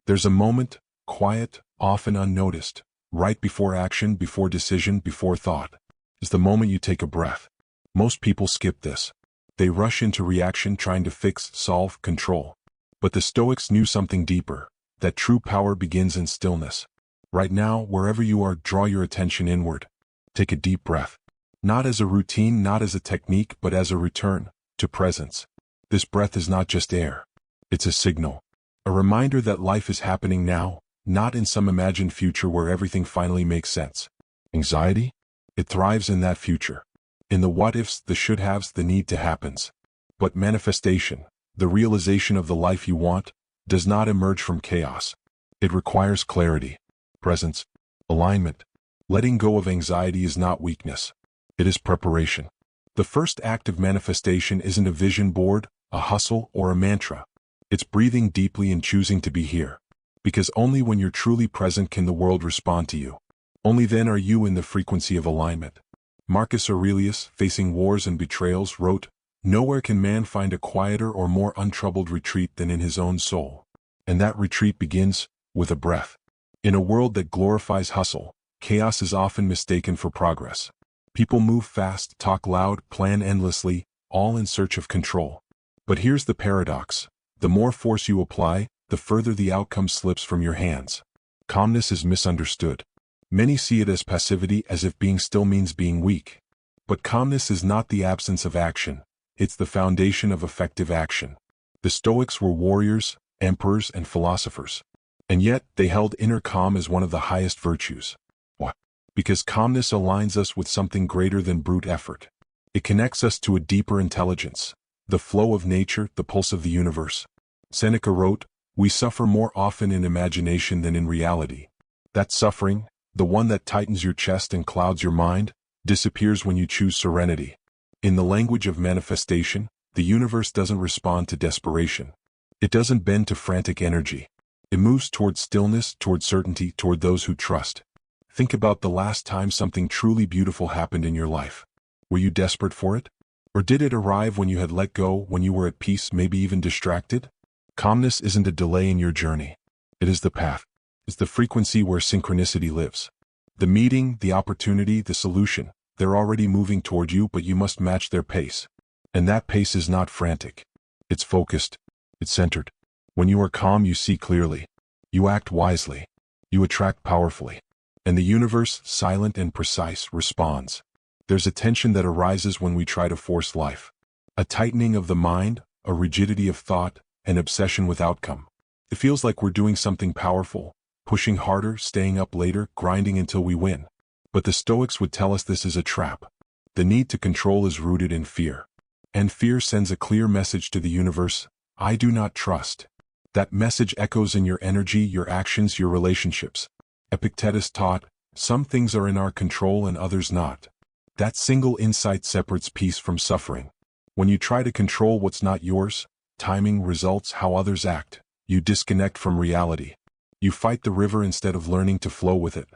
There's a moment, quiet, often unnoticed, right before action, before decision, before thought. It's the moment you take a breath. Most people skip this. They rush into reaction trying to fix, solve, control. But the Stoics knew something deeper, that true power begins in stillness. Right now, wherever you are, draw your attention inward. Take a deep breath. Not as a routine, not as a technique, but as a return to presence. This breath is not just air. It's a signal. A reminder that life is happening now, not in some imagined future where everything finally makes sense. Anxiety? It thrives in that future. In the what-ifs, the should-haves, the need-to-happens. But manifestation, the realization of the life you want, does not emerge from chaos. It requires clarity, presence, alignment. Letting go of anxiety is not weakness. It is preparation. The first act of manifestation isn't a vision board, a hustle, or a mantra. It's breathing deeply and choosing to be here. Because only when you're truly present can the world respond to you. Only then are you in the frequency of alignment. Marcus Aurelius, facing wars and betrayals, wrote, "Nowhere can man find a quieter or more untroubled retreat than in his own soul." And that retreat begins with a breath. In a world that glorifies hustle, chaos is often mistaken for progress. People move fast, talk loud, plan endlessly, all in search of control. But here's the paradox. The more force you apply, the further the outcome slips from your hands. Calmness is misunderstood. Many see it as passivity, as if being still means being weak. But calmness is not the absence of action. It's the foundation of effective action. The Stoics were warriors, emperors, and philosophers. And yet, they held inner calm as one of the highest virtues. Why? Because calmness aligns us with something greater than brute effort. It connects us to a deeper intelligence, the flow of nature, the pulse of the universe. Seneca wrote, "We suffer more often in imagination than in reality." That suffering, the one that tightens your chest and clouds your mind, disappears when you choose serenity. In the language of manifestation, the universe doesn't respond to desperation. It doesn't bend to frantic energy. It moves toward stillness, toward certainty, toward those who trust. Think about the last time something truly beautiful happened in your life. Were you desperate for it? Or did it arrive when you had let go, when you were at peace, maybe even distracted? Calmness isn't a delay in your journey. It is the path. It's the frequency where synchronicity lives. The meeting, the opportunity, the solution, they're already moving toward you, but you must match their pace. And that pace is not frantic. It's focused. It's centered. When you are calm, you see clearly. You act wisely. You attract powerfully. And the universe, silent and precise, responds. There's a tension that arises when we try to force life. A tightening of the mind, a rigidity of thought, an obsession with outcome. It feels like we're doing something powerful, pushing harder, staying up later, grinding until we win. But the Stoics would tell us this is a trap. The need to control is rooted in fear. And fear sends a clear message to the universe: I do not trust. That message echoes in your energy, your actions, your relationships. Epictetus taught, some things are in our control and others not. That single insight separates peace from suffering. When you try to control what's not yours, timing, results, how others act, you disconnect from reality. You fight the river instead of learning to flow with it.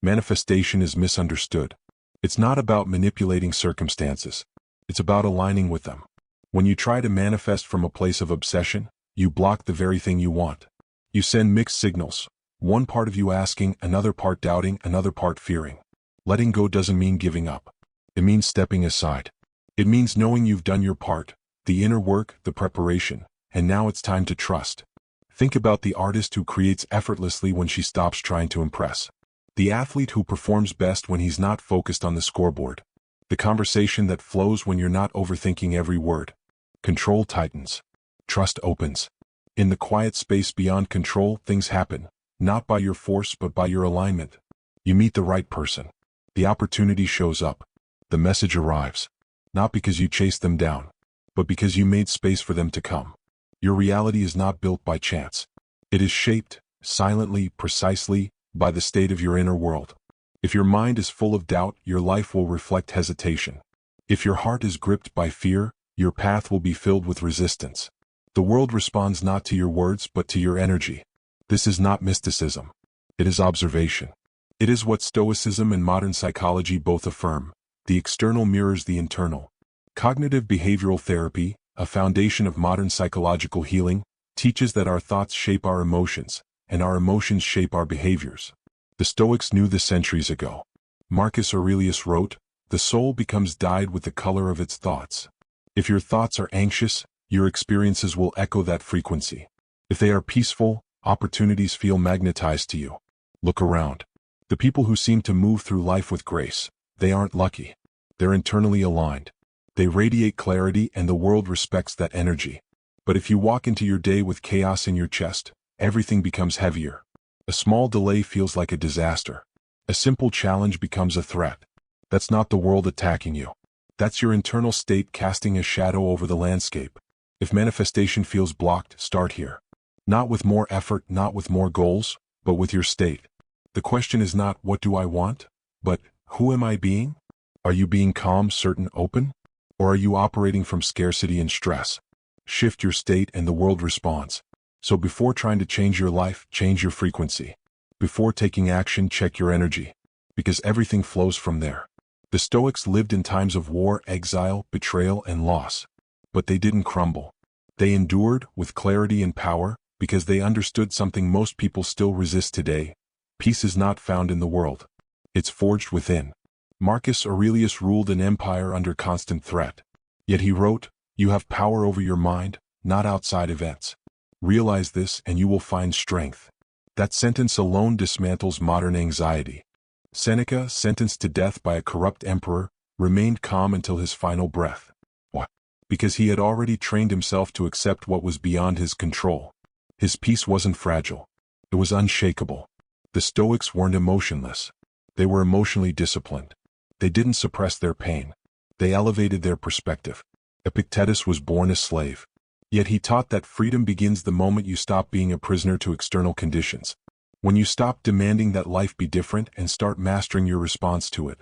Manifestation is misunderstood. It's not about manipulating circumstances. It's about aligning with them. When you try to manifest from a place of obsession, you block the very thing you want. You send mixed signals. One part of you asking, another part doubting, another part fearing. Letting go doesn't mean giving up. It means stepping aside. It means knowing you've done your part, the inner work, the preparation, and now it's time to trust. Think about the artist who creates effortlessly when she stops trying to impress. The athlete who performs best when he's not focused on the scoreboard. The conversation that flows when you're not overthinking every word. Control tightens. Trust opens. In the quiet space beyond control, things happen. Not by your force, but by your alignment. You meet the right person. The opportunity shows up. The message arrives. Not because you chased them down, but because you made space for them to come. Your reality is not built by chance. It is shaped, silently, precisely, by the state of your inner world. If your mind is full of doubt, your life will reflect hesitation. If your heart is gripped by fear, your path will be filled with resistance. The world responds not to your words, but to your energy. This is not mysticism. It is observation. It is what Stoicism and modern psychology both affirm. The external mirrors the internal. Cognitive behavioral therapy, a foundation of modern psychological healing, teaches that our thoughts shape our emotions, and our emotions shape our behaviors. The Stoics knew this centuries ago. Marcus Aurelius wrote, "The soul becomes dyed with the color of its thoughts." If your thoughts are anxious, your experiences will echo that frequency. If they are peaceful, opportunities feel magnetized to you. Look around. The people who seem to move through life with grace, they aren't lucky. They're internally aligned. They radiate clarity and the world respects that energy. But if you walk into your day with chaos in your chest, everything becomes heavier. A small delay feels like a disaster. A simple challenge becomes a threat. That's not the world attacking you. That's your internal state casting a shadow over the landscape. If manifestation feels blocked, start here. Not with more effort, not with more goals, but with your state. The question is not, what do I want? But, who am I being? Are you being calm, certain, open? Or are you operating from scarcity and stress? Shift your state and the world responds. So before trying to change your life, change your frequency. Before taking action, check your energy. Because everything flows from there. The Stoics lived in times of war, exile, betrayal, and loss. But they didn't crumble. They endured with clarity and power because they understood something most people still resist today. Peace is not found in the world. It's forged within. Marcus Aurelius ruled an empire under constant threat. Yet he wrote, "You have power over your mind, not outside events. Realize this and you will find strength." That sentence alone dismantles modern anxiety. Seneca, sentenced to death by a corrupt emperor, remained calm until his final breath. Why? Because he had already trained himself to accept what was beyond his control. His peace wasn't fragile. It was unshakable. The Stoics weren't emotionless. They were emotionally disciplined. They didn't suppress their pain. They elevated their perspective. Epictetus was born a slave. Yet he taught that freedom begins the moment you stop being a prisoner to external conditions. When you stop demanding that life be different and start mastering your response to it.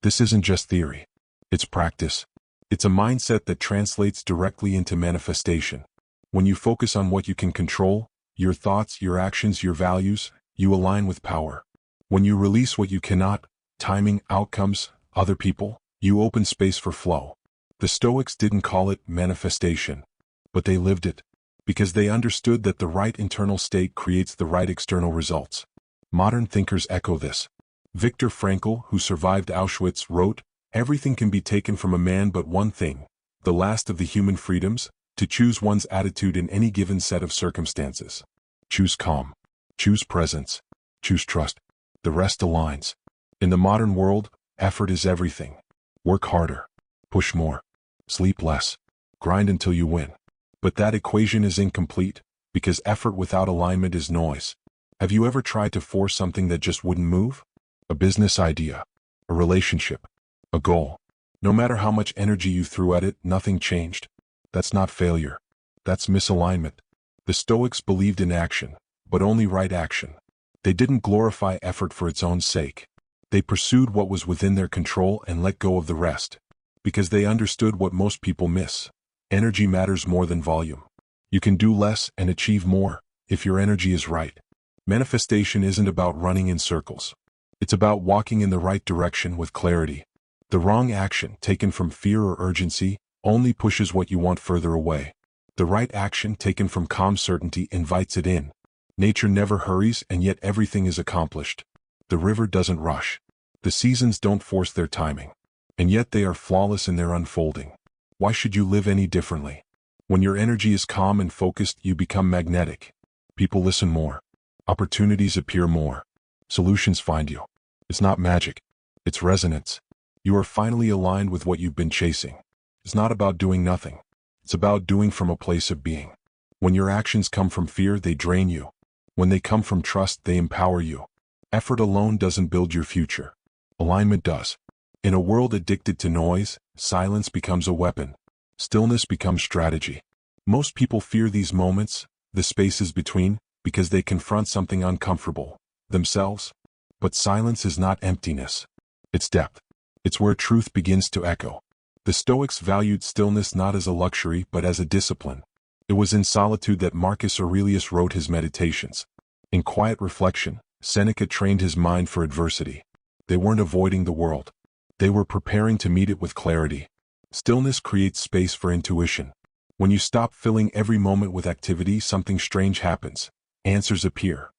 This isn't just theory. It's practice. It's a mindset that translates directly into manifestation. When you focus on what you can control, your thoughts, your actions, your values, you align with power. When you release what you cannot, timing, outcomes, other people, you open space for flow. The Stoics didn't call it manifestation, but they lived it. Because they understood that the right internal state creates the right external results. Modern thinkers echo this. Viktor Frankl, who survived Auschwitz, wrote, "Everything can be taken from a man but one thing, the last of the human freedoms, to choose one's attitude in any given set of circumstances. Choose calm. Choose presence. Choose trust. The rest aligns." In the modern world, effort is everything. Work harder. Push more. Sleep less. Grind until you win. But that equation is incomplete, because effort without alignment is noise. Have you ever tried to force something that just wouldn't move? A business idea, a relationship, a goal. No matter how much energy you threw at it, nothing changed. That's not failure. That's misalignment. The Stoics believed in action, but only right action. They didn't glorify effort for its own sake. They pursued what was within their control and let go of the rest. Because they understood what most people miss. Energy matters more than volume. You can do less and achieve more, if your energy is right. Manifestation isn't about running in circles. It's about walking in the right direction with clarity. The wrong action, taken from fear or urgency, only pushes what you want further away. The right action, taken from calm certainty, invites it in. Nature never hurries, and yet everything is accomplished. The river doesn't rush. The seasons don't force their timing. And yet they are flawless in their unfolding. Why should you live any differently? When your energy is calm and focused, you become magnetic. People listen more. Opportunities appear more. Solutions find you. It's not magic. It's resonance. You are finally aligned with what you've been chasing. It's not about doing nothing. It's about doing from a place of being. When your actions come from fear, they drain you. When they come from trust, they empower you. Effort alone doesn't build your future. Alignment does. In a world addicted to noise, silence becomes a weapon. Stillness becomes strategy. Most people fear these moments, the spaces between, because they confront something uncomfortable, themselves. But silence is not emptiness. It's depth. It's where truth begins to echo. The Stoics valued stillness not as a luxury but as a discipline. It was in solitude that Marcus Aurelius wrote his meditations. In quiet reflection, Seneca trained his mind for adversity. They weren't avoiding the world. They were preparing to meet it with clarity. Stillness creates space for intuition. When you stop filling every moment with activity, something strange happens. Answers appear.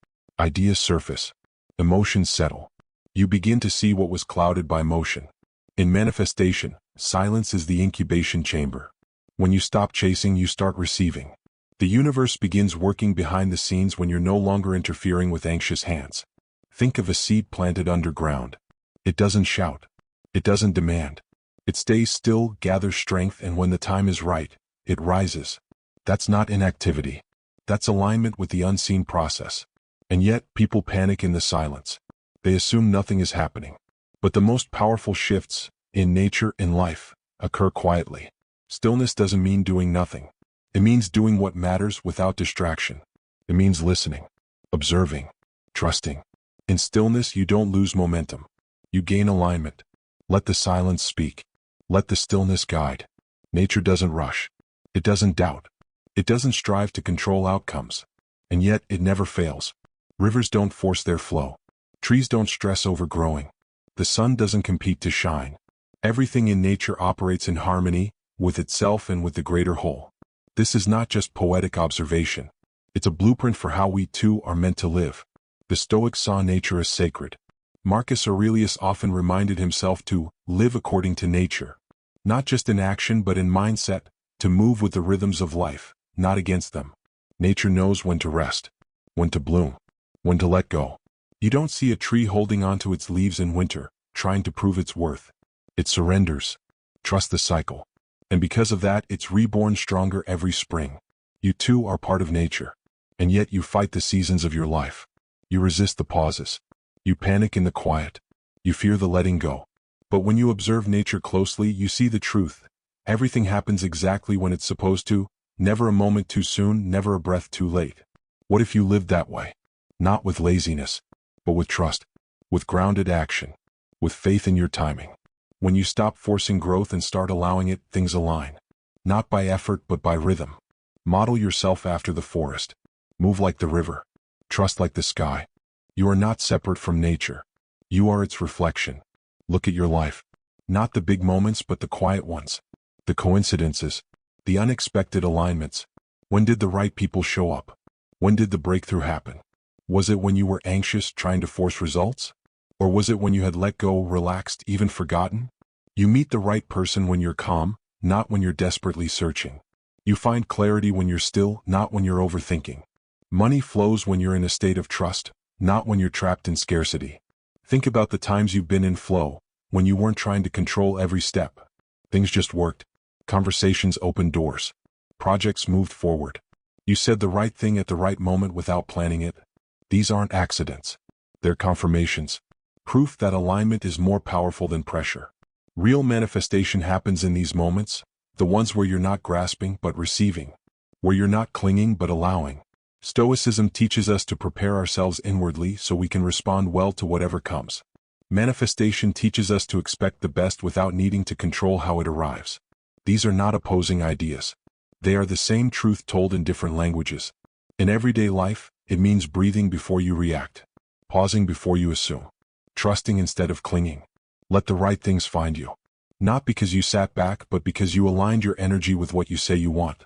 Ideas surface. Emotions settle. You begin to see what was clouded by motion. In manifestation, silence is the incubation chamber. When you stop chasing, you start receiving. The universe begins working behind the scenes when you're no longer interfering with anxious hands. Think of a seed planted underground. It doesn't shout. It doesn't demand. It stays still, gathers strength, and when the time is right, it rises. That's not inactivity. That's alignment with the unseen process. And yet, people panic in the silence. They assume nothing is happening. But the most powerful shifts, in nature, in life, occur quietly. Stillness doesn't mean doing nothing. It means doing what matters without distraction. It means listening, observing, trusting. In stillness, you don't lose momentum. You gain alignment. Let the silence speak. Let the stillness guide. Nature doesn't rush. It doesn't doubt. It doesn't strive to control outcomes. And yet, it never fails. Rivers don't force their flow. Trees don't stress over growing. The sun doesn't compete to shine. Everything in nature operates in harmony with itself and with the greater whole. This is not just poetic observation. It's a blueprint for how we too are meant to live. The Stoics saw nature as sacred. Marcus Aurelius often reminded himself to live according to nature. Not just in action but in mindset, to move with the rhythms of life, not against them. Nature knows when to rest, when to bloom, when to let go. You don't see a tree holding onto its leaves in winter, trying to prove its worth. It surrenders. Trust the cycle. And because of that, it's reborn stronger every spring. You too are part of nature. And yet you fight the seasons of your life. You resist the pauses. You panic in the quiet. You fear the letting go. But when you observe nature closely, you see the truth. Everything happens exactly when it's supposed to, never a moment too soon, never a breath too late. What if you lived that way? Not with laziness, but with trust, with grounded action, with faith in your timing. When you stop forcing growth and start allowing it, things align. Not by effort, but by rhythm. Model yourself after the forest. Move like the river. Trust like the sky. You are not separate from nature. You are its reflection. Look at your life. Not the big moments, but the quiet ones. The coincidences. The unexpected alignments. When did the right people show up? When did the breakthrough happen? Was it when you were anxious, trying to force results? Or was it when you had let go, relaxed, even forgotten? You meet the right person when you're calm, not when you're desperately searching. You find clarity when you're still, not when you're overthinking. Money flows when you're in a state of trust, not when you're trapped in scarcity. Think about the times you've been in flow, when you weren't trying to control every step. Things just worked. Conversations opened doors. Projects moved forward. You said the right thing at the right moment without planning it. These aren't accidents. They're confirmations. Proof that alignment is more powerful than pressure. Real manifestation happens in these moments, the ones where you're not grasping but receiving, where you're not clinging but allowing. Stoicism teaches us to prepare ourselves inwardly so we can respond well to whatever comes. Manifestation teaches us to expect the best without needing to control how it arrives. These are not opposing ideas. They are the same truth told in different languages. In everyday life, it means breathing before you react, pausing before you assume, trusting instead of clinging. Let the right things find you. Not because you sat back, but because you aligned your energy with what you say you want.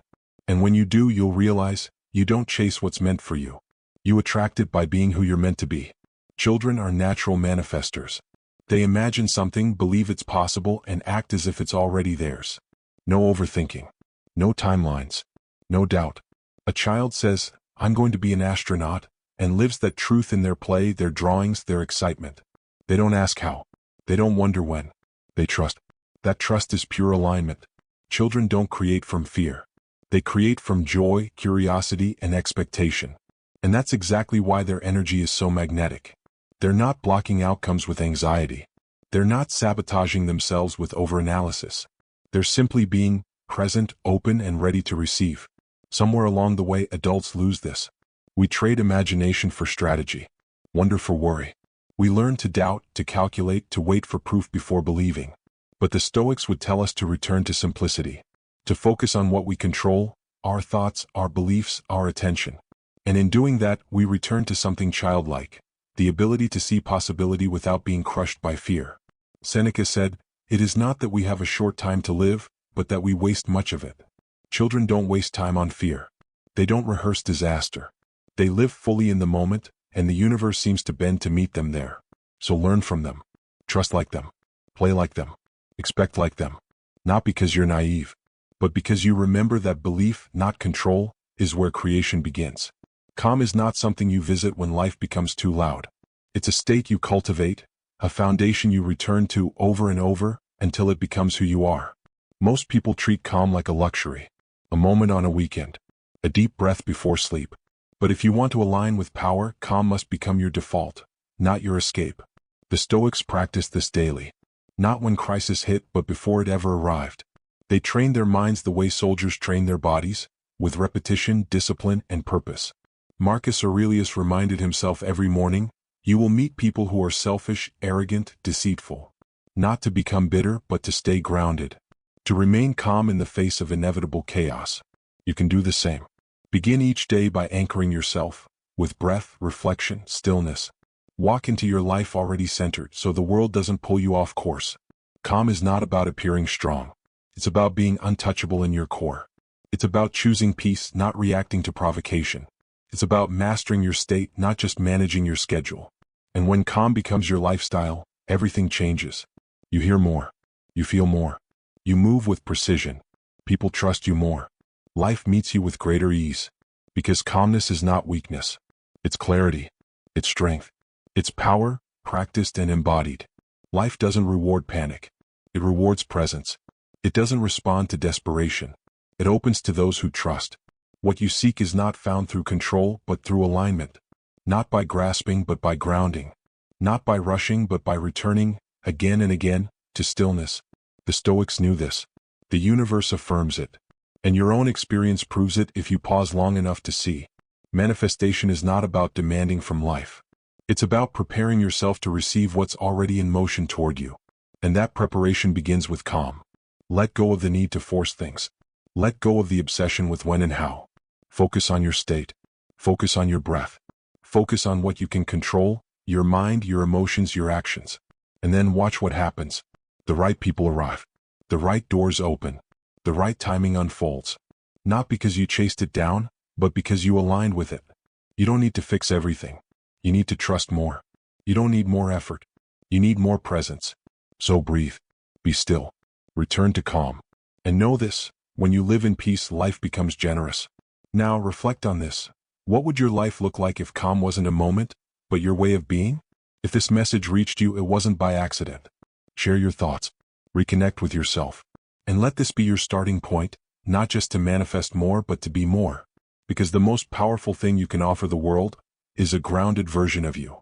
And when you do, you'll realize, you don't chase what's meant for you. You attract it by being who you're meant to be. Children are natural manifestors. They imagine something, believe it's possible, and act as if it's already theirs. No overthinking. No timelines. No doubt. A child says, I'm going to be an astronaut, and lives that truth in their play, their drawings, their excitement. They don't ask how. They don't wonder when. They trust. That trust is pure alignment. Children don't create from fear. They create from joy, curiosity, and expectation. And that's exactly why their energy is so magnetic. They're not blocking outcomes with anxiety. They're not sabotaging themselves with overanalysis. They're simply being present, open, and ready to receive. Somewhere along the way, adults lose this. We trade imagination for strategy, wonder for worry. We learn to doubt, to calculate, to wait for proof before believing. But the Stoics would tell us to return to simplicity, to focus on what we control, our thoughts, our beliefs, our attention. And in doing that, we return to something childlike, the ability to see possibility without being crushed by fear. Seneca said, "It is not that we have a short time to live, but that we waste much of it." Children don't waste time on fear. They don't rehearse disaster. They live fully in the moment, and the universe seems to bend to meet them there. So learn from them. Trust like them. Play like them. Expect like them. Not because you're naive, but because you remember that belief, not control, is where creation begins. Calm is not something you visit when life becomes too loud. It's a state you cultivate, a foundation you return to over and over until it becomes who you are. Most people treat calm like a luxury, a moment on a weekend, a deep breath before sleep. But if you want to align with power, calm must become your default, not your escape. The Stoics practiced this daily, not when crisis hit but before it ever arrived. They trained their minds the way soldiers train their bodies, with repetition, discipline, and purpose. Marcus Aurelius reminded himself every morning, "You will meet people who are selfish, arrogant, deceitful. Not to become bitter, but to stay grounded. To remain calm in the face of inevitable chaos." You can do the same. Begin each day by anchoring yourself, with breath, reflection, stillness. Walk into your life already centered so the world doesn't pull you off course. Calm is not about appearing strong. It's about being untouchable in your core. It's about choosing peace, not reacting to provocation. It's about mastering your state, not just managing your schedule. And when calm becomes your lifestyle, everything changes. You hear more. You feel more. You move with precision. People trust you more. Life meets you with greater ease. Because calmness is not weakness. It's clarity. It's strength. It's power, practiced and embodied. Life doesn't reward panic. It rewards presence. It doesn't respond to desperation. It opens to those who trust. What you seek is not found through control, but through alignment. Not by grasping, but by grounding. Not by rushing, but by returning, again and again, to stillness. The Stoics knew this. The universe affirms it. And your own experience proves it if you pause long enough to see. Manifestation is not about demanding from life. It's about preparing yourself to receive what's already in motion toward you. And that preparation begins with calm. Let go of the need to force things. Let go of the obsession with when and how. Focus on your state. Focus on your breath. Focus on what you can control, your mind, your emotions, your actions. And then watch what happens. The right people arrive. The right doors open. The right timing unfolds. Not because you chased it down, but because you aligned with it. You don't need to fix everything. You need to trust more. You don't need more effort. You need more presence. So breathe. Be still. Return to calm. And know this, when you live in peace, life becomes generous. Now reflect on this. What would your life look like if calm wasn't a moment, but your way of being? If this message reached you, it wasn't by accident. Share your thoughts. Reconnect with yourself. And let this be your starting point, not just to manifest more, but to be more. Because the most powerful thing you can offer the world is a grounded version of you.